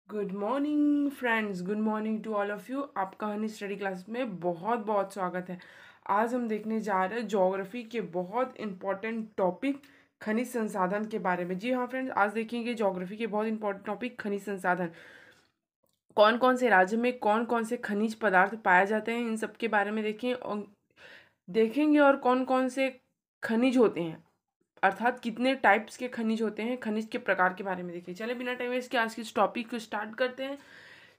Good morning friends, good morning to all of you. आपका honey study class में बहुत बहुत स्वागत है। आज हम देखने जा रहे हैं ज्योग्राफी के बहुत इंपॉर्टेंट टॉपिक खनिज संसाधन के बारे में। जी हाँ फ्रेंड्स, आज देखेंगे ज्योग्राफी के बहुत इंपॉर्टेंट टॉपिक खनिज संसाधन। कौन कौन से राज्य में कौन कौन से खनिज पदार्थ पाए जाते हैं, इन सब के बारे में देखेंगे और कौन कौन से खनिज होते हैं, अर्थात कितने टाइप्स के खनिज होते हैं, खनिज के प्रकार के बारे में देखिए। चले बिना टाइम वेस्ट के आज के इस टॉपिक को स्टार्ट करते हैं।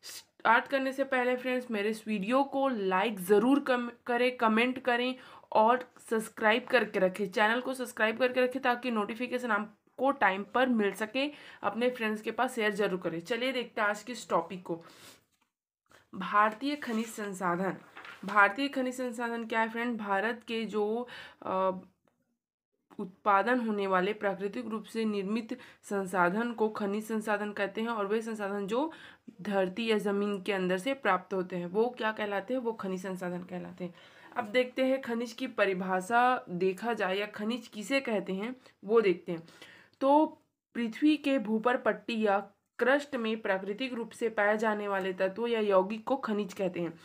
स्टार्ट करने से पहले फ्रेंड्स, मेरे इस वीडियो को लाइक ज़रूर करें, कमेंट करें और सब्सक्राइब करके रखें। चैनल को सब्सक्राइब करके रखें ताकि नोटिफिकेशन आपको टाइम पर मिल सके। अपने फ्रेंड्स के पास शेयर जरूर करें। चलिए देखते हैं आज के इस टॉपिक को। भारतीय खनिज संसाधन। भारतीय खनिज संसाधन क्या है फ्रेंड? भारत के जो उत्पादन होने वाले प्राकृतिक रूप से निर्मित संसाधन को खनिज संसाधन कहते हैं, और वे संसाधन जो धरती या जमीन के अंदर से प्राप्त होते हैं वो क्या कहलाते हैं? वो खनिज संसाधन कहलाते हैं। अब देखते हैं खनिज की परिभाषा। देखा जाए या खनिज किसे कहते हैं वो देखते हैं। तो पृथ्वी के भूपर पट्टी या क्रस्ट में प्राकृतिक रूप से पाए जाने वाले तत्व या यौगिक को खनिज कहते हैं।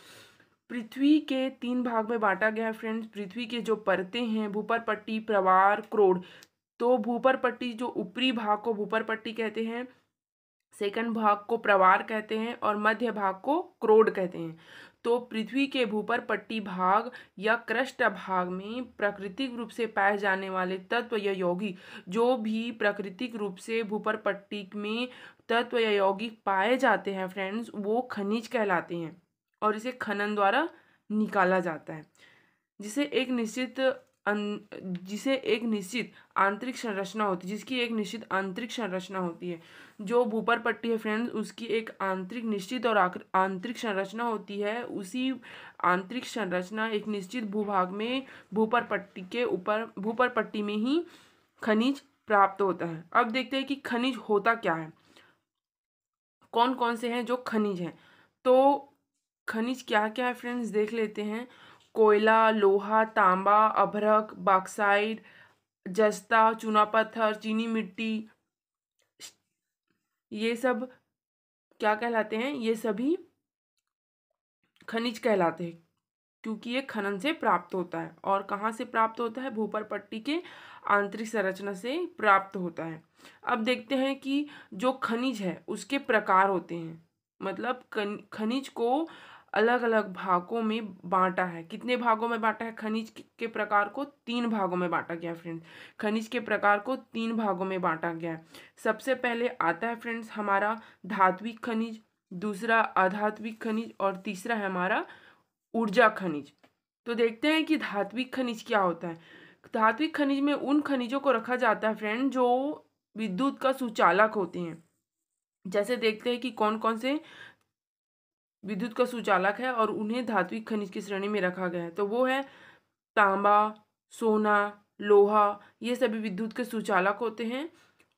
पृथ्वी के 3 भाग में बांटा गया है फ्रेंड्स। पृथ्वी के जो परतें हैं, भूपर पट्टी, प्रवार, क्रोड। तो भूपर पट्टी जो ऊपरी भाग को भूपर पट्टी कहते हैं, सेकंड भाग को प्रवार कहते हैं और मध्य भाग को क्रोड कहते हैं। तो पृथ्वी के भूपर पट्टी भाग या क्रस्ट भाग में प्राकृतिक रूप से पाए जाने वाले तत्व या यौगिक, जो भी प्राकृतिक रूप से भूपर पट्टी में तत्व या यौगिक पाए जाते हैं फ्रेंड्स, वो खनिज कहलाते हैं और इसे खनन द्वारा निकाला जाता है। जिसे एक निश्चित जिसे एक निश्चित आंतरिक संरचना होती है जिसकी एक निश्चित आंतरिक संरचना होती है। जो भूपर पट्टी है फ्रेंड्स, उसकी एक आंतरिक निश्चित और आंतरिक संरचना होती है। उसी आंतरिक संरचना एक निश्चित भूभाग में भूपर पट्टी के ऊपर भूपर पट्टी में ही खनिज प्राप्त होता है। अब देखते हैं कि खनिज होता क्या है, कौन कौन से हैं जो खनिज हैं। तो खनिज क्या क्या है फ्रेंड्स, देख लेते हैं। कोयला, लोहा, तांबा, अभ्रक, बॉक्साइट, जस्ता, चूना पत्थर, चीनी मिट्टी, ये सब क्या कहलाते हैं? ये सभी खनिज कहलाते हैं, क्योंकि ये खनन से प्राप्त होता है। और कहाँ से प्राप्त होता है? भूपर पट्टी के आंतरिक संरचना से प्राप्त होता है। अब देखते हैं कि जो खनिज है उसके प्रकार होते हैं। मतलब खनिज को अलग अलग भागों में बांटा है। कितने भागों में बांटा है? खनिज के प्रकार को 3 भागों में बांटा गया है फ्रेंड्स। खनिज के प्रकार को 3 भागों में बांटा गया है। सबसे पहले आता है फ्रेंड्स हमारा धात्विक खनिज, दूसरा अधात्विक खनिज और तीसरा है हमारा ऊर्जा खनिज। तो देखते हैं कि धात्विक खनिज क्या होता है। धात्विक खनिज में उन खनिजों को रखा जाता है फ्रेंड जो विद्युत का सुचालक होते हैं। जैसे देखते हैं कि कौन कौन से विद्युत का सुचालक है और उन्हें धात्विक खनिज की श्रेणी में रखा गया है। तो वो है तांबा, सोना, लोहा, ये सभी विद्युत के सुचालक होते हैं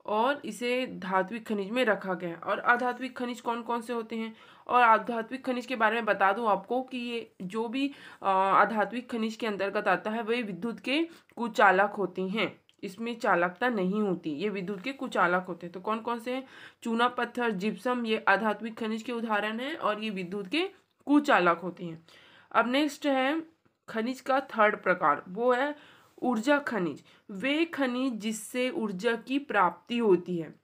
और इसे धात्विक खनिज में रखा गया है। और अधात्विक खनिज कौन कौन से होते हैं? और अधात्विक खनिज के बारे में बता दूं आपको कि ये जो भी अधात्विक खनिज के अंतर्गत आता है वही विद्युत के कुचालक होते हैं। इसमें चालकता नहीं होती, ये विद्युत के कुचालक होते हैं। तो कौन कौन से हैं? चूना पत्थर, जिप्सम, ये अधात्विक खनिज के उदाहरण हैं और ये विद्युत के कुचालक होते हैं। अब नेक्स्ट है खनिज का थर्ड प्रकार, वो है ऊर्जा खनिज। वे खनिज जिससे ऊर्जा की प्राप्ति होती है।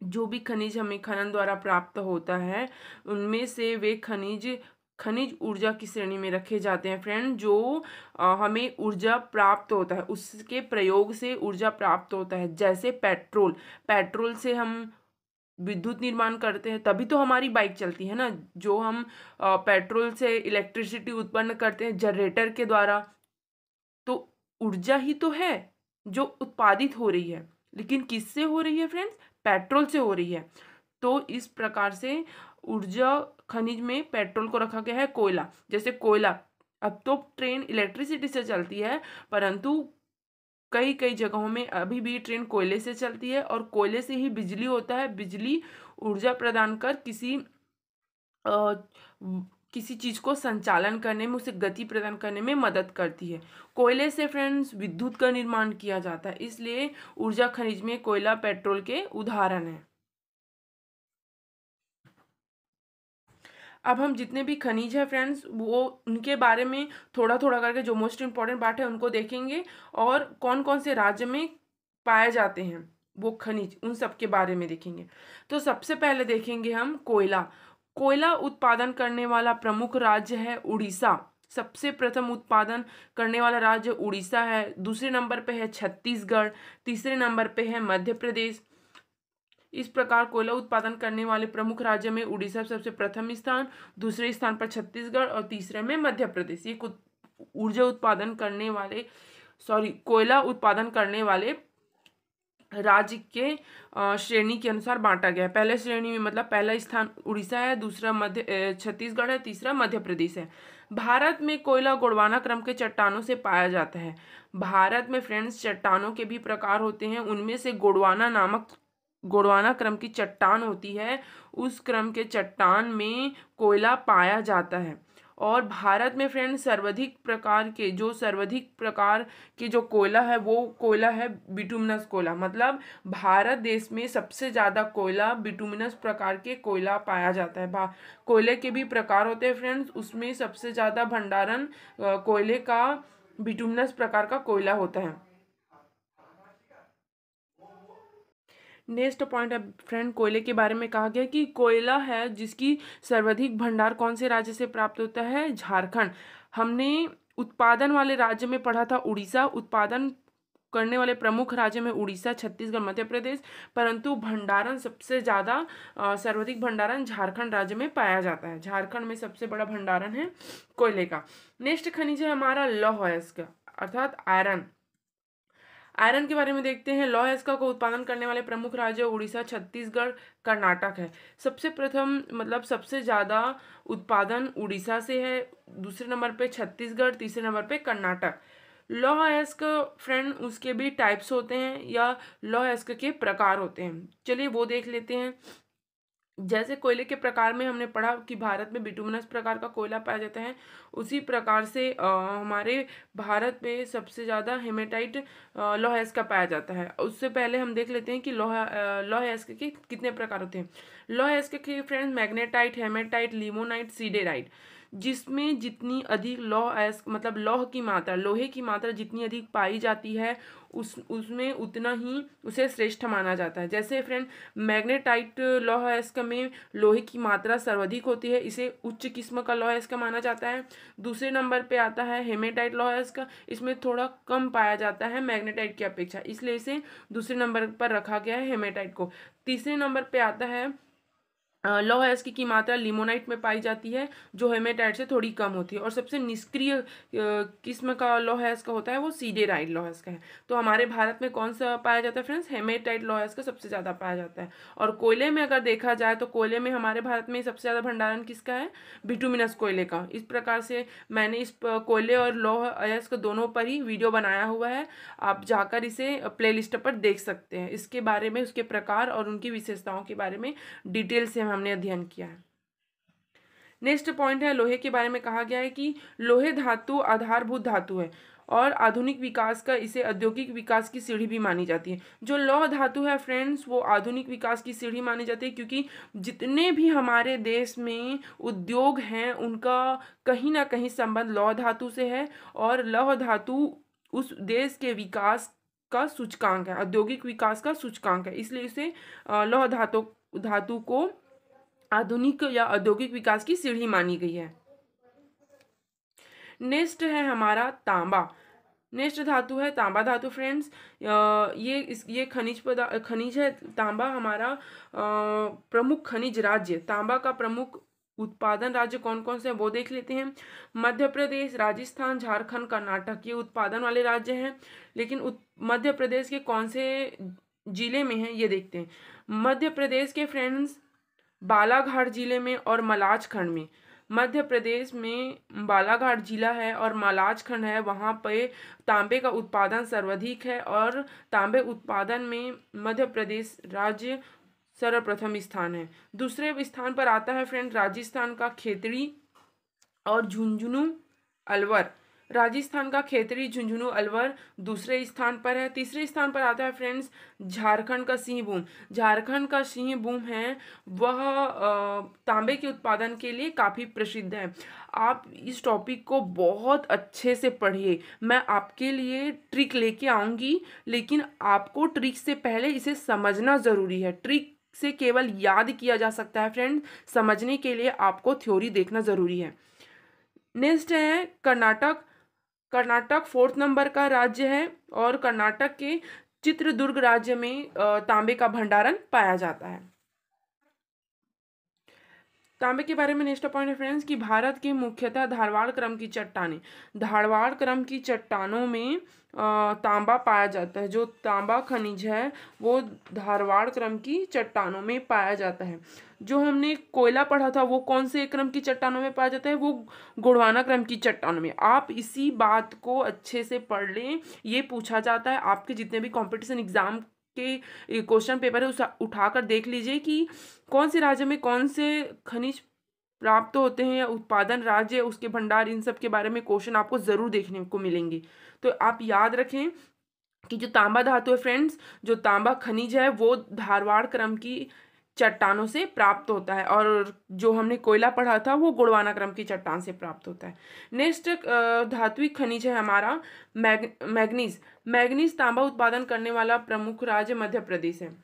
जो भी खनिज हमें खनन द्वारा प्राप्त होता है उनमें से वे खनिज खनिज ऊर्जा की श्रेणी में रखे जाते हैं फ्रेंड। जो हमें ऊर्जा प्राप्त होता है, उसके प्रयोग से ऊर्जा प्राप्त होता है। जैसे पेट्रोल, पेट्रोल से हम विद्युत निर्माण करते हैं, तभी तो हमारी बाइक चलती है ना। जो हम पेट्रोल से इलेक्ट्रिसिटी उत्पन्न करते हैं जनरेटर के द्वारा, तो ऊर्जा ही तो है जो उत्पादित हो रही है। लेकिन किससे हो रही है फ्रेंड्स? पेट्रोल से हो रही है। तो इस प्रकार से ऊर्जा खनिज में पेट्रोल को रखा गया है। कोयला, जैसे कोयला, अब तो ट्रेन इलेक्ट्रिसिटी से चलती है, परंतु कई कई जगहों में अभी भी ट्रेन कोयले से चलती है और कोयले से ही बिजली होता है। बिजली ऊर्जा प्रदान कर अ, किसी चीज को संचालन करने में, उसे गति प्रदान करने में मदद करती है। कोयले से फ्रेंड्स विद्युत का निर्माण किया जाता है, इसलिए ऊर्जा खनिज में कोयला पेट्रोल के उदाहरण है। अब हम जितने भी खनिज है फ्रेंड्स वो उनके बारे में थोड़ा थोड़ा करके जो मोस्ट इम्पॉर्टेंट पार्ट है उनको देखेंगे, और कौन कौन से राज्य में पाए जाते हैं वो खनिज उन सब के बारे में देखेंगे। तो सबसे पहले देखेंगे हम कोयला। कोयला उत्पादन करने वाला प्रमुख राज्य है उड़ीसा। सबसे प्रथम उत्पादन करने वाला राज्य उड़ीसा है। दूसरे नंबर पे है छत्तीसगढ़। तीसरे नंबर पे है मध्य प्रदेश। इस प्रकार कोयला उत्पादन करने वाले प्रमुख राज्य में उड़ीसा सबसे प्रथम स्थान, दूसरे स्थान पर छत्तीसगढ़ और तीसरे में मध्य प्रदेश। ये ऊर्जा उत्पादन करने वाले कोयला उत्पादन करने वाले राज्य के श्रेणी के अनुसार बांटा गया है। पहले श्रेणी में मतलब पहला स्थान उड़ीसा है, दूसरा छत्तीसगढ़ है, तीसरा मध्य प्रदेश है। भारत में कोयला गोंडवाना क्रम के चट्टानों से पाया जाता है। भारत में फ्रेंड्स चट्टानों के भी प्रकार होते हैं, उनमें से गोंडवाना क्रम की चट्टान होती है, उस क्रम के चट्टान में कोयला पाया जाता है। और भारत में फ्रेंड्स सर्वाधिक प्रकार के जो कोयला है वो कोयला है बिटुमिनस कोयला। मतलब भारत देश में सबसे ज़्यादा कोयला बिटुमिनस प्रकार के कोयला पाया जाता है। कोयले के भी प्रकार होते हैं फ्रेंड्स, उसमें सबसे ज़्यादा भंडारण कोयले का बिटुमिनस प्रकार का कोयला होता है। नेक्स्ट पॉइंट है फ्रेंड कोयले के बारे में कहा गया कि कोयला है जिसकी सर्वाधिक भंडार कौन से राज्य से प्राप्त होता है, झारखंड। हमने उत्पादन वाले राज्य में पढ़ा था उड़ीसा, उत्पादन करने वाले प्रमुख राज्य में उड़ीसा, छत्तीसगढ़, मध्य प्रदेश, परंतु भंडारण सबसे ज़्यादा सर्वाधिक भंडारण झारखंड राज्य में पाया जाता है। झारखंड में सबसे बड़ा भंडारण है कोयले का। नेक्स्ट खनिज है हमारा लौह अयस्क अर्थात आयरन। आयरन के बारे में देखते हैं। लौह अयस्क को उत्पादन करने वाले प्रमुख राज्य उड़ीसा, छत्तीसगढ़, कर्नाटक है। सबसे प्रथम मतलब सबसे ज़्यादा उत्पादन उड़ीसा से है, दूसरे नंबर पे छत्तीसगढ़, तीसरे नंबर पे कर्नाटक। लौह अयस्क फ्रेंड उसके भी टाइप्स होते हैं या लौह अयस्क के प्रकार होते हैं, चलिए वो देख लेते हैं। जैसे कोयले के प्रकार में हमने पढ़ा कि भारत में बिटुमिनस प्रकार का कोयला पाया जाता है, उसी प्रकार से हमारे भारत में सबसे ज़्यादा हेमेटाइट लौह अयस्क का पाया जाता है। उससे पहले हम देख लेते हैं कि लौह अयस्क के कितने प्रकार होते हैं। लौह अयस्क के friends magnetite, haematite, limonite, siderite. जिसमें जितनी अधिक लौह अयस्क मतलब लोहे की मात्रा जितनी अधिक पाई जाती है उसमें उतना ही उसे श्रेष्ठ माना जाता है। जैसे फ्रेंड मैग्नेटाइट लौह अयस्क में लोहे की मात्रा सर्वाधिक होती है, इसे उच्च किस्म का लौह अयस्क माना जाता है। दूसरे नंबर पे आता है हेमेटाइट लौह अयस्क, इसमें थोड़ा कम पाया जाता है मैग्नेटाइट की अपेक्षा, इसलिए इसे दूसरे नंबर पर रखा गया है हेमेटाइट को। तीसरे नंबर पे आता है लौह अयस्क की मात्रा लिमोनाइट में पाई जाती है जो हेमेटाइट से थोड़ी कम होती है। और सबसे निष्क्रिय किस्म का लौह अयस्क होता है वो सीडेराइट लौह अयस्क है। तो हमारे भारत में कौन सा पाया जाता है फ्रेंड्स, हेमेटाइट लौह अयस्क सबसे ज़्यादा पाया जाता है। और कोयले में अगर देखा जाए तो कोयले में हमारे भारत में सबसे ज़्यादा भंडारण किसका है, बिटुमिनस कोयले का। इस प्रकार से मैंने इस कोयले और लौह अयस्क दोनों पर ही वीडियो बनाया हुआ है, आप जाकर इसे प्ले लिस्ट पर देख सकते हैं। इसके बारे में उसके प्रकार और उनकी विशेषताओं के बारे में डिटेल से हमने अध्ययन किया है। नेक्स्ट पॉइंट है लोहे के बारे में कहा गया है कि लोहे धातु आधारभूत धातु है और आधुनिक विकास का इसे औद्योगिक विकास की सीढ़ी भी मानी जाती है। जो लौह धातु है फ्रेंड्स वो आधुनिक विकास की सीढ़ी मानी जाती है, क्योंकि जितने भी हमारे देश में उद्योग हैं उनका कहीं ना कहीं संबंध लौह धातु से है। और लौह धातु उस देश के विकास का सूचकांक है, औद्योगिक विकास का सूचकांक है, इसलिए इसे लौह धातु को आधुनिक या औद्योगिक विकास की सीढ़ी मानी गई है। नेक्स्ट है हमारा तांबा। नेक्स्ट धातु है तांबा धातु फ्रेंड्स। ये खनिज है तांबा। हमारा प्रमुख खनिज राज्य तांबा का प्रमुख उत्पादन राज्य कौन कौन से हैं वो देख लेते हैं। मध्य प्रदेश, राजस्थान, झारखंड, कर्नाटक ये उत्पादन वाले राज्य हैं। लेकिन मध्य प्रदेश के कौन से जिले में हैं ये देखते हैं। मध्य प्रदेश के फ्रेंड्स बालाघाट जिले में और मलाज खंड में। मध्य प्रदेश में बालाघाट जिला है और मलाज खंड है, वहाँ पे तांबे का उत्पादन सर्वाधिक है और तांबे उत्पादन में मध्य प्रदेश राज्य सर्वप्रथम स्थान है। दूसरे स्थान पर आता है फ्रेंड राजस्थान का खेतड़ी और झुंझुनू अलवर। राजस्थान का खेतड़ी, झुंझुनू, अलवर दूसरे स्थान पर है। तीसरे स्थान पर आता है फ्रेंड्स झारखंड का सिंहभूम। झारखंड का सिंहभूम है वह तांबे के उत्पादन के लिए काफ़ी प्रसिद्ध है। आप इस टॉपिक को बहुत अच्छे से पढ़िए। मैं आपके लिए ट्रिक लेके आऊँगी, लेकिन आपको ट्रिक से पहले इसे समझना ज़रूरी है। ट्रिक से केवल याद किया जा सकता है फ्रेंड, समझने के लिए आपको थ्योरी देखना ज़रूरी है। नेक्स्ट है कर्नाटक। कर्नाटक 4th नंबर का राज्य है और कर्नाटक के चित्रदुर्ग राज्य में तांबे का भंडारण पाया जाता है। तांबे के बारे में नेक्स्ट पॉइंट है फ्रेंड्स कि भारत के मुख्यतः धारवाड़ क्रम की चट्टानें, धारवाड़ क्रम की चट्टानों में तांबा पाया जाता है। जो तांबा खनिज है वो धारवाड़ क्रम की चट्टानों में पाया जाता है। जो हमने कोयला पढ़ा था वो कौन से क्रम की चट्टानों में पाया जाता है, वो गोंडवाना क्रम की चट्टानों में। आप इसी बात को अच्छे से पढ़ लें, ये पूछा जाता है आपके जितने भी कॉम्पिटिशन एग्जाम के क्वेश्चन पेपर है उसे उठाकर देख लीजिए कि कौन से राज्य में कौन से खनिज प्राप्त होते हैं या उत्पादन राज्य उसके भंडार, इन सब के बारे में क्वेश्चन आपको ज़रूर देखने को मिलेंगे। तो आप याद रखें कि जो तांबा धातु है फ्रेंड्स, जो तांबा खनिज है वो धारवाड़ क्रम की चट्टानों से प्राप्त होता है, और जो हमने कोयला पढ़ा था वो गोंडवाना क्रम की चट्टान से प्राप्त होता है। नेक्स्ट धात्विक खनिज है हमारा मैग्नीज। मैग्नीज तांबा उत्पादन करने वाला प्रमुख राज्य मध्य प्रदेश है।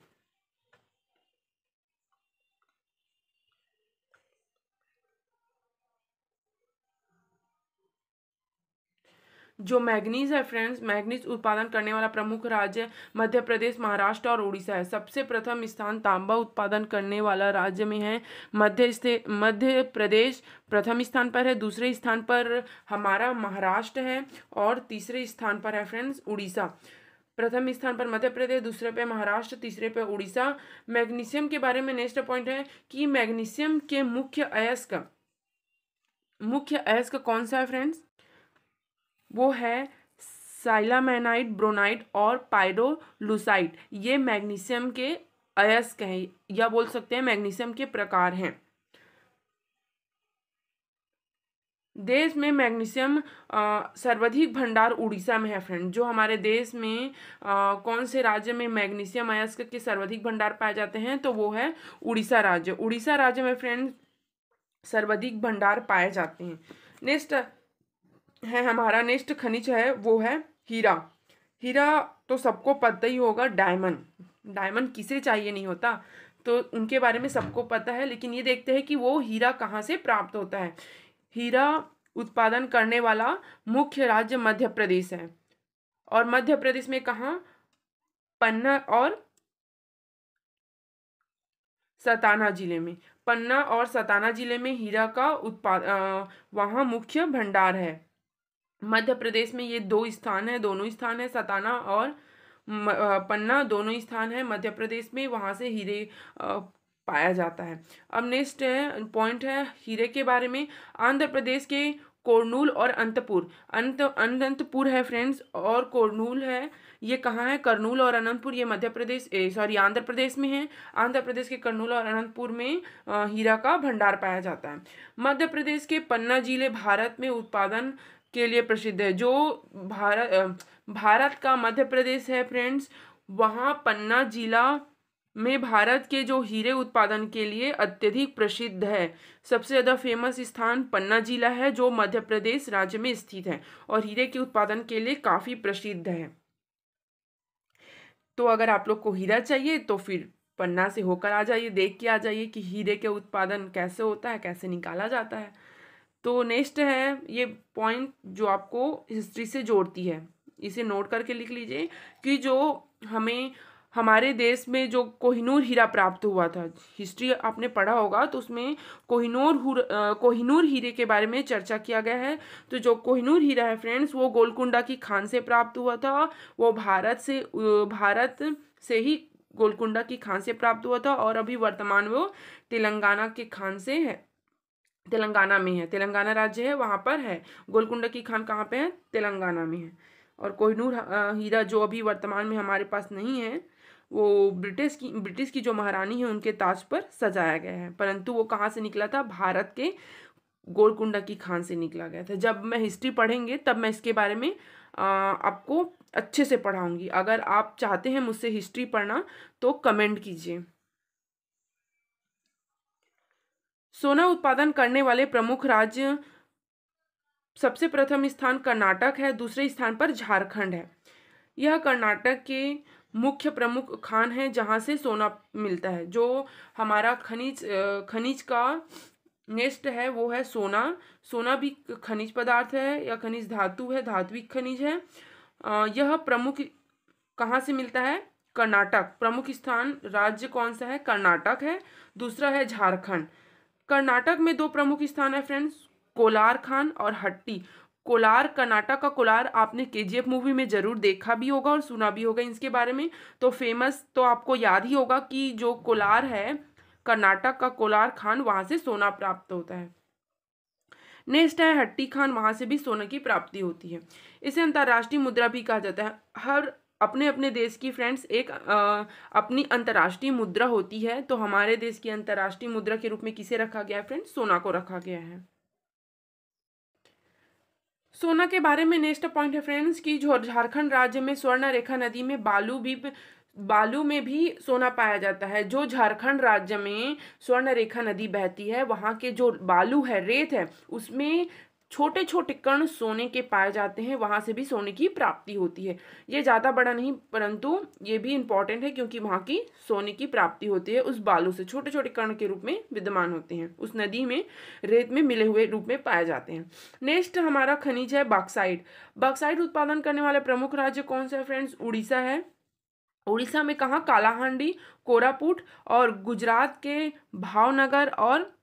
जो मैग्नीज है फ्रेंड्स, मैग्नीज उत्पादन करने वाला प्रमुख राज्य मध्य प्रदेश, महाराष्ट्र और उड़ीसा है। सबसे प्रथम स्थान तांबा उत्पादन करने वाला राज्य में है मध्य प्रदेश प्रथम स्थान पर है, दूसरे स्थान पर हमारा महाराष्ट्र है और तीसरे स्थान पर है फ्रेंड्स उड़ीसा। प्रथम स्थान पर मध्य प्रदेश, दूसरे पे महाराष्ट्र, तीसरे पे उड़ीसा। मैग्नीशियम के बारे में नेक्स्ट पॉइंट है कि मैग्नीशियम के मुख्य अयस्क कौन सा है फ्रेंड्स, वो है साइलामेनाइट, ब्रोनाइट और पाइरोलुसाइट। ये मैग्नीशियम के अयस्क हैं या बोल सकते हैं मैग्नीशियम के प्रकार हैं। देश में मैग्नीशियम सर्वाधिक भंडार उड़ीसा में है फ्रेंड। जो हमारे देश में कौन से राज्य में मैग्नीशियम अयस्क के सर्वाधिक भंडार पाए जाते हैं, तो वो है उड़ीसा राज्य। उड़ीसा राज्य में फ्रेंड सर्वाधिक भंडार पाए जाते हैं। नेक्स्ट है हमारा नेक्स्ट खनिज है वो है हीरा। हीरा तो सबको पता ही होगा, डायमंड। डायमंड किसे चाहिए नहीं होता, तो उनके बारे में सबको पता है। लेकिन ये देखते हैं कि वो हीरा कहाँ से प्राप्त होता है। हीरा उत्पादन करने वाला मुख्य राज्य मध्य प्रदेश है, और मध्य प्रदेश में कहाँ, पन्ना और सताना जिले में। पन्ना और सताना जिले में हीरा का वहाँ मुख्य भंडार है। मध्य प्रदेश में ये दो स्थान है, दोनों स्थान है सताना और पन्ना, दोनों स्थान है मध्य प्रदेश में, वहाँ से हीरे पाया जाता है। अब नेक्स्ट है पॉइंट है हीरे के बारे में। आंध्र प्रदेश के कोरनूल और अनंतपुर है फ्रेंड्स, और कोरनूल है, ये कहाँ है, करनूल और अनंतपुर, ये मध्य प्रदेश आंध्र प्रदेश में है। आंध्र प्रदेश के करनूल और अनंतपुर में हीरा का भंडार पाया जाता है। मध्य प्रदेश के पन्ना जिले भारत में उत्पादन के लिए प्रसिद्ध है। जो भारत का मध्य प्रदेश है फ्रेंड्स, वहाँ पन्ना जिला में भारत के जो हीरे उत्पादन के लिए अत्यधिक प्रसिद्ध है। सबसे ज़्यादा फेमस स्थान पन्ना जिला है जो मध्य प्रदेश राज्य में स्थित है और हीरे के उत्पादन के लिए काफ़ी प्रसिद्ध है। तो अगर आप लोग को हीरा चाहिए तो फिर पन्ना से होकर आ जाइए, देख के आ जाइए कि हीरे के उत्पादन कैसे होता है, कैसे निकाला जाता है। तो नेक्स्ट है ये पॉइंट जो आपको हिस्ट्री से जोड़ती है, इसे नोट करके लिख लीजिए कि जो हमें हमारे देश में जो कोहिनूर हीरा प्राप्त हुआ था, हिस्ट्री आपने पढ़ा होगा तो उसमें कोहिनूर हीरे के बारे में चर्चा किया गया है। तो जो कोहिनूर हीरा है फ्रेंड्स वो गोलकुंडा की खान से प्राप्त हुआ था। वो भारत से ही गोलकुंडा की खान से प्राप्त हुआ था, और अभी वर्तमान वो तेलंगाना के खान से है, तेलंगाना में है, तेलंगाना राज्य है वहाँ पर है। गोलकुंडा की खान कहाँ पे है, तेलंगाना में है। और कोहिनूर हीरा जो अभी वर्तमान में हमारे पास नहीं है, वो ब्रिटिश की जो महारानी है उनके ताज पर सजाया गया है, परंतु वो कहाँ से निकला था, भारत के गोलकुंडा की खान से निकला गया था। जब मैं हिस्ट्री पढ़ेंगे तब मैं इसके बारे में आपको अच्छे से पढ़ाऊंगी। अगर आप चाहते हैं मुझसे हिस्ट्री पढ़ना तो कमेंट कीजिए। सोना उत्पादन करने वाले प्रमुख राज्य, सबसे प्रथम स्थान कर्नाटक है, दूसरे स्थान पर झारखंड है। यह कर्नाटक के मुख्य प्रमुख खान है जहाँ से सोना मिलता है। जो हमारा खनिज का नेक्स्ट है वो है सोना। सोना भी खनिज पदार्थ है या खनिज धातु है, धात्विक खनिज है। यह प्रमुख कहाँ से मिलता है? कर्नाटक। प्रमुख स्थान राज्य कौन सा है? कर्नाटक है। दूसरा है झारखंड। कर्नाटक में दो प्रमुख स्थान है फ्रेंड्स, कोलार खान और हट्टी। कोलार, कर्नाटक का कोलार आपने केजीएफ मूवी में जरूर देखा भी होगा और सुना भी होगा इसके बारे में। तो फेमस तो आपको याद ही होगा कि जो कोलार है, कर्नाटक का कोलार खान, वहां से सोना प्राप्त होता है। नेक्स्ट है हट्टी खान, वहां से भी सोने की प्राप्ति होती है। इसे अंतर्राष्ट्रीय मुद्रा भी कहा जाता है। हर अपने अपने देश की फ्रेंड्स एक अपनी अंतर्राष्ट्रीय मुद्रा होती है। तो हमारे देश की अंतर्राष्ट्रीय मुद्रा के रूप में किसे रखा गया है फ्रेंड्स? सोना को रखा गया है। सोना के बारे में नेक्स्ट पॉइंट है फ्रेंड्स कि जो झारखंड राज्य में स्वर्ण रेखा नदी में बालू में भी सोना पाया जाता है। जो झारखंड राज्य में स्वर्ण रेखा नदी बहती है, वहाँ के जो बालू है, रेत है, उसमें छोटे छोटे कण सोने के पाए जाते हैं। वहाँ से भी सोने की प्राप्ति होती है। ये ज़्यादा बड़ा नहीं, परंतु ये भी इंपॉर्टेंट है क्योंकि वहाँ की सोने की प्राप्ति होती है। उस बालू से छोटे छोटे कण के रूप में विद्यमान होते हैं, उस नदी में रेत में मिले हुए रूप में पाए जाते हैं। नेक्स्ट हमारा खनिज है बॉक्साइट। बॉक्साइट उत्पादन करने वाले प्रमुख राज्य कौन सा है फ्रेंड्स? उड़ीसा है। उड़ीसा में कहाँ? कालाहांडी, कोरापुट और गुजरात के भावनगर और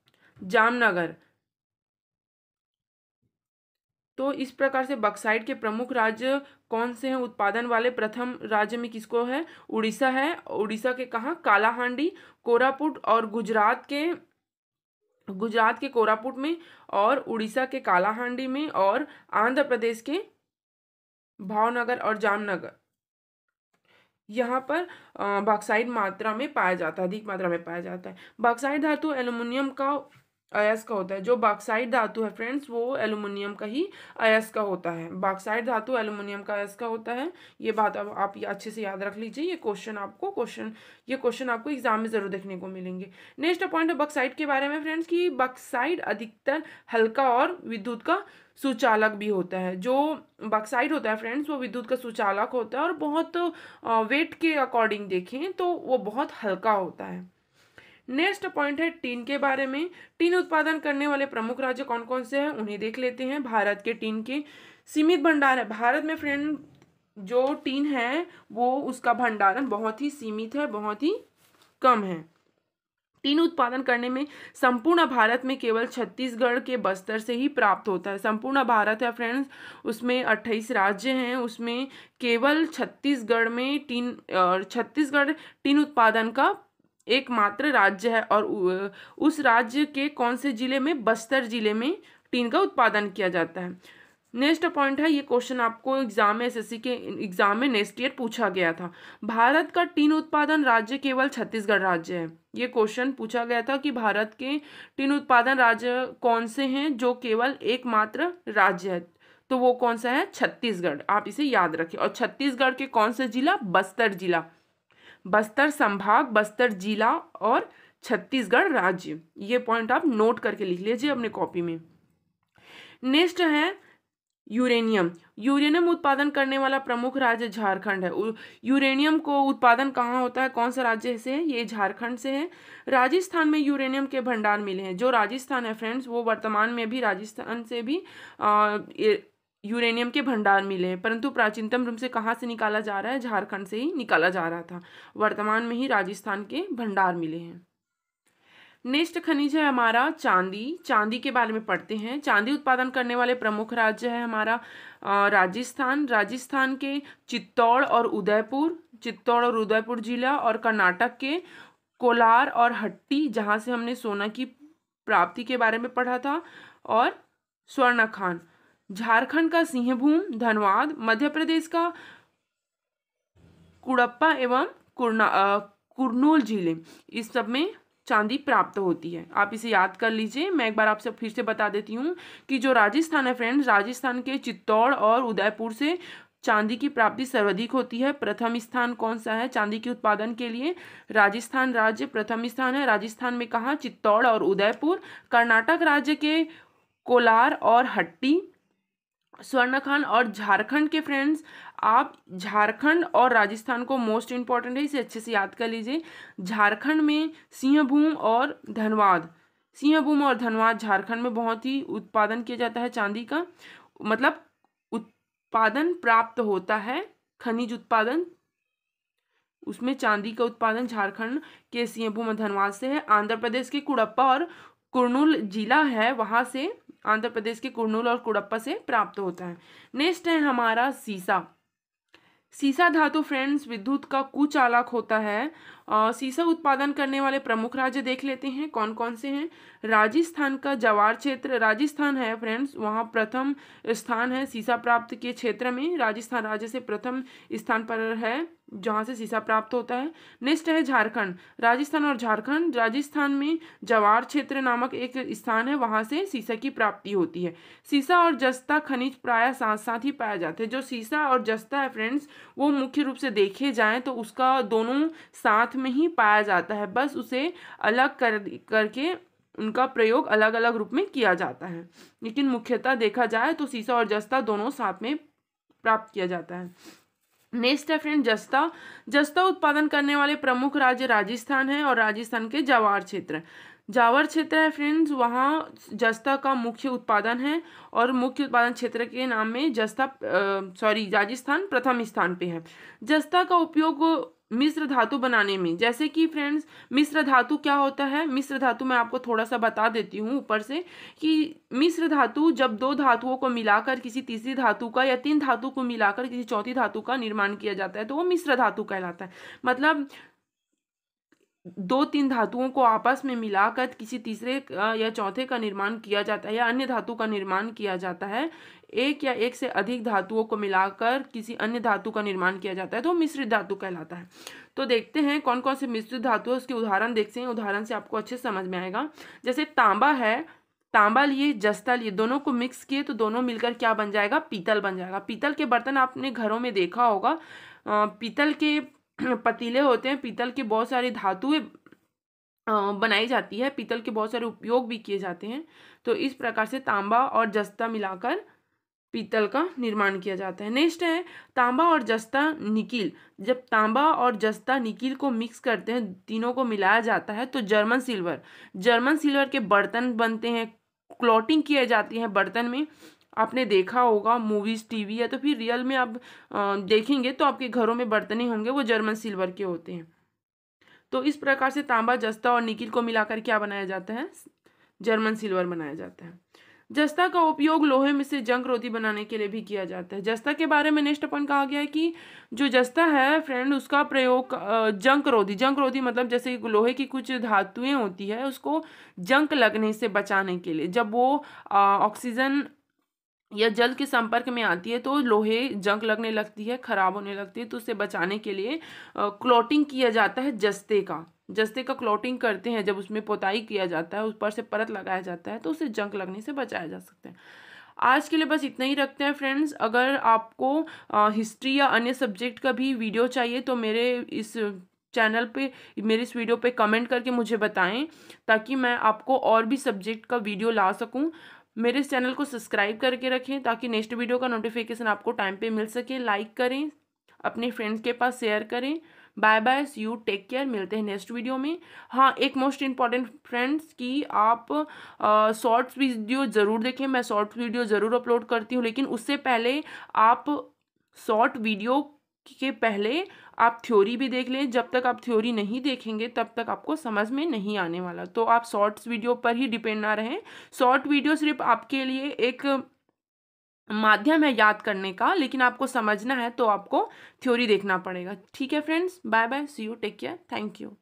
जामनगर। तो इस प्रकार से बॉक्साइट के प्रमुख राज्य कौन से हैं उत्पादन वाले? प्रथम राज्य में किसको है? उड़ीसा है। उड़ीसा के कहाँ? कालाहांडी, कोरापुट और गुजरात के कोरापुट में, और उड़ीसा के कालाहांडी में, और आंध्र प्रदेश के भावनगर और जामनगर, यहाँ पर बॉक्साइट मात्रा में पाया जाता है, अधिक मात्रा में पाया जाता है। बॉक्साइट धातु एल्युमिनियम का अयस्क का होता है। जो बॉक्साइट धातु है फ्रेंड्स वो एल्युमिनियम का ही अयस्क का होता है। बॉक्साइट धातु एल्युमिनियम का अयस्क का होता है। ये बात अब आप अच्छे से याद रख लीजिए। ये क्वेश्चन आपको एग्जाम में जरूर देखने को मिलेंगे। नेक्स्ट पॉइंट है बॉक्साइट के बारे में फ्रेंड्स कि बॉक्साइट अधिकतर हल्का और विद्युत का सुचालक भी होता है। जो बॉक्साइट होता है फ्रेंड्स वो विद्युत का सुचालक होता है और बहुत वेट के अकॉर्डिंग देखें तो वो बहुत हल्का होता है। नेक्स्ट पॉइंट है टीन के बारे में। टीन उत्पादन करने वाले प्रमुख राज्य कौन कौन से हैं उन्हें देख लेते हैं। भारत के टीन के सीमित भंडार है। भारत में फ्रेंड जो टीन है वो उसका भंडारण बहुत ही सीमित है, बहुत ही कम है। टीन उत्पादन करने में संपूर्ण भारत में केवल छत्तीसगढ़ के बस्तर से ही प्राप्त होता है। संपूर्ण भारत है फ्रेंड्स, उसमें 28 राज्य हैं, उसमें केवल छत्तीसगढ़ टीन उत्पादन का एकमात्र राज्य है। और उस राज्य के कौन से जिले में? बस्तर जिले में टीन का उत्पादन किया जाता है। नेक्स्ट पॉइंट है, ये क्वेश्चन आपको एग्जाम में एसएससी के एग्जाम में नेक्स्ट ईयर पूछा गया था। भारत का टीन उत्पादन राज्य केवल छत्तीसगढ़ राज्य है। ये क्वेश्चन पूछा गया था कि भारत के टीन उत्पादन राज्य कौन से हैं जो केवल एकमात्र राज्य है। तो वो कौन सा है? छत्तीसगढ़। आप इसे याद रखें। और छत्तीसगढ़ के कौन से जिला? बस्तर जिला, बस्तर संभाग, बस्तर जिला और छत्तीसगढ़ राज्य। ये पॉइंट आप नोट करके लिख लीजिए अपने कॉपी में। नेक्स्ट है यूरेनियम। यूरेनियम उत्पादन करने वाला प्रमुख राज्य झारखंड है। यूरेनियम को उत्पादन कहाँ होता है? कौन सा राज्य से है? ये झारखंड से है। राजस्थान में यूरेनियम के भंडार मिले हैं। जो राजस्थान है फ्रेंड्स वो वर्तमान में भी राजस्थान से भी यूरेनियम के भंडार मिले हैं, परंतु प्राचीनतम रूप से कहाँ से निकाला जा रहा है? झारखंड से ही निकाला जा रहा था। वर्तमान में ही राजस्थान के भंडार मिले हैं। नेक्स्ट खनिज है हमारा चांदी। चांदी के बारे में पढ़ते हैं। चांदी उत्पादन करने वाले प्रमुख राज्य है हमारा राजस्थान। राजस्थान के चित्तौड़ और उदयपुर जिला, और कर्नाटक के कोलार और हट्टी जहाँ से हमने सोना की प्राप्ति के बारे में पढ़ा था, और स्वर्ण खान। झारखंड का सिंहभूम, धनबाद। मध्य प्रदेश का कुड़प्पा एवं कुर्नूल जिले, इस सब में चांदी प्राप्त होती है। आप इसे याद कर लीजिए। मैं एक बार आपसे फिर से बता देती हूँ कि जो राजस्थान है फ्रेंड्स, राजस्थान के चित्तौड़ और उदयपुर से चांदी की प्राप्ति सर्वाधिक होती है। प्रथम स्थान कौन सा है चांदी के उत्पादन के लिए? राजस्थान राज्य प्रथम स्थान है। राजस्थान में कहाँ? चित्तौड़ और उदयपुर। कर्नाटक राज्य के कोलार और हट्टी, स्वर्णखंड और झारखंड के फ्रेंड्स, आप झारखंड और राजस्थान को मोस्ट इंपॉर्टेंट है, इसे अच्छे से याद कर लीजिए। झारखंड में सिंहभूम और धनबाद, सिंहभूम और धनबाद झारखंड में बहुत ही उत्पादन किया जाता है चांदी का, मतलब उत्पादन प्राप्त होता है, खनिज उत्पादन, उसमें चांदी का उत्पादन झारखंड के सिंहभूम और धनबाद से है। आंध्र प्रदेश के कुड़प्पा और कुर्नूल जिला है, वहां से आंध्र प्रदेश के कुर्नूल और कुड़प्पा से प्राप्त होता है। नेक्स्ट है हमारा सीसा। सीसा धातु फ्रेंड्स विद्युत का कुचालक होता है। सीसा उत्पादन करने वाले प्रमुख राज्य देख लेते हैं कौन कौन से हैं। राजस्थान का जवार क्षेत्र, राजस्थान है फ्रेंड्स, वहाँ प्रथम स्थान है सीसा प्राप्त के क्षेत्र में। राजस्थान राज्य से प्रथम स्थान पर है जहाँ से सीसा प्राप्त होता है। नेक्स्ट है झारखंड। राजस्थान और झारखंड, राजस्थान में जवार क्षेत्र नामक एक स्थान है, वहाँ से सीसा की प्राप्ति होती है। सीसा और जस्ता खनिज प्रायः साथ साथ ही पाए जाते हैं। जो सीसा और जस्ता है फ्रेंड्स, वो मुख्य रूप से देखे जाएं तो उसका दोनों साथ में ही पाया जाता है, बस उसे अलग करके उनका प्रयोग अलग अलग रूप में किया जाता है, लेकिन मुख्यतः देखा जाए तो सीसा और जस्ता दोनों साथ में प्राप्त किया जाता है। नेक्स्ट है फ्रेंड जस्ता। जस्ता उत्पादन करने वाले प्रमुख राज्य राजस्थान है और राजस्थान के जावर क्षेत्र, जावर क्षेत्र है फ्रेंड्स, वहाँ जस्ता का मुख्य उत्पादन है और मुख्य उत्पादन क्षेत्र के नाम में राजस्थान प्रथम स्थान पे है। जस्ता का उपयोग मिश्र धातु बनाने में, जैसे कि फ्रेंड्स मिश्र धातु क्या होता है? मिश्र धातु मैं आपको थोड़ा सा बता देती हूँ ऊपर से कि मिश्र धातु जब दो धातुओं को मिलाकर किसी तीसरी धातु का या तीन धातु को मिलाकर किसी चौथी धातु का निर्माण किया जाता है तो वो मिश्र धातु कहलाता है। मतलब दो तीन धातुओं को आपस में मिलाकर किसी तीसरे या चौथे का निर्माण किया जाता है या अन्य धातु का निर्माण किया जाता है, एक या एक से अधिक धातुओं को मिलाकर किसी अन्य धातु का निर्माण किया जाता है तो मिश्रित धातु कहलाता है। तो देखते हैं कौन कौन से मिश्रित धातु है, उसके उदाहरण देखते हैं, उदाहरण से आपको अच्छे समझ में आएगा। जैसे तांबा है, तांबा लिए जस्ता लिए, दोनों को मिक्स किए तो दोनों मिलकर क्या बन जाएगा? पीतल बन जाएगा। पीतल के बर्तन आपने घरों में देखा होगा, पीतल के पतीले होते हैं, पीतल के बहुत सारी धातुएं बनाई जाती है, पीतल के बहुत सारे उपयोग भी किए जाते हैं। तो इस प्रकार से तांबा और जस्ता मिलाकर पीतल का निर्माण किया जाता है। नेक्स्ट है तांबा और जस्ता निकिल। जब तांबा और जस्ता निकिल को मिक्स करते हैं, तीनों को मिलाया जाता है तो जर्मन सिल्वर के बर्तन बनते हैं, क्लॉटिंग किए जाती है बर्तन में। आपने देखा होगा मूवीज, टीवी या तो फिर रियल में आप देखेंगे तो आपके घरों में बर्तनें होंगे वो जर्मन सिल्वर के होते हैं। तो इस प्रकार से तांबा, जस्ता और निकिल को मिलाकर क्या बनाया जाता है? जर्मन सिल्वर बनाया जाता है। जस्ता का उपयोग लोहे में से जंग रोधी बनाने के लिए भी किया जाता है। जस्ता के बारे में नेक्स्ट अपन कहा गया है कि जो जस्ता है फ्रेंड उसका प्रयोग जंग रोधी मतलब जैसे लोहे की कुछ धातुएं होती है उसको जंग लगने से बचाने के लिए, जब वो ऑक्सीजन या जल के संपर्क में आती है तो लोहे जंग लगने लगती है, खराब होने लगती है, तो उससे बचाने के लिए क्लॉटिंग किया जाता है जस्ते का क्लॉटिंग करते हैं। जब उसमें पोताई किया जाता है, ऊपर से परत लगाया जाता है तो उसे जंग लगने से बचाया जा सकता है। आज के लिए बस इतना ही रखते हैं फ्रेंड्स। अगर आपको हिस्ट्री या अन्य सब्जेक्ट का भी वीडियो चाहिए तो मेरे इस चैनल पे, मेरे इस वीडियो पे कमेंट करके मुझे बताएं ताकि मैं आपको और भी सब्जेक्ट का वीडियो ला सकूं। मेरे इस चैनल को सब्सक्राइब करके रखें ताकि नेक्स्ट वीडियो का नोटिफिकेशन आपको टाइम पे मिल सके। लाइक करें, अपने फ्रेंड्स के पास शेयर करें। Bye bye, see you, take care, मिलते हैं नेक्स्ट वीडियो में। हाँ, एक मोस्ट इम्पॉर्टेंट फ्रेंड्स कि आप शॉर्ट्स वीडियो ज़रूर देखें, मैं शॉर्ट वीडियो ज़रूर अपलोड करती हूँ, लेकिन उससे पहले आप शॉर्ट वीडियो के पहले आप थ्योरी भी देख लें। जब तक आप थ्योरी नहीं देखेंगे तब तक आपको समझ में नहीं आने वाला। तो आप शॉर्ट्स वीडियो पर ही डिपेंड ना रहें। शॉर्ट वीडियो सिर्फ आपके लिए एक माध्यम है याद करने का, लेकिन आपको समझना है तो आपको थ्योरी देखना पड़ेगा। ठीक है friends, bye bye, see you, take care, thank you.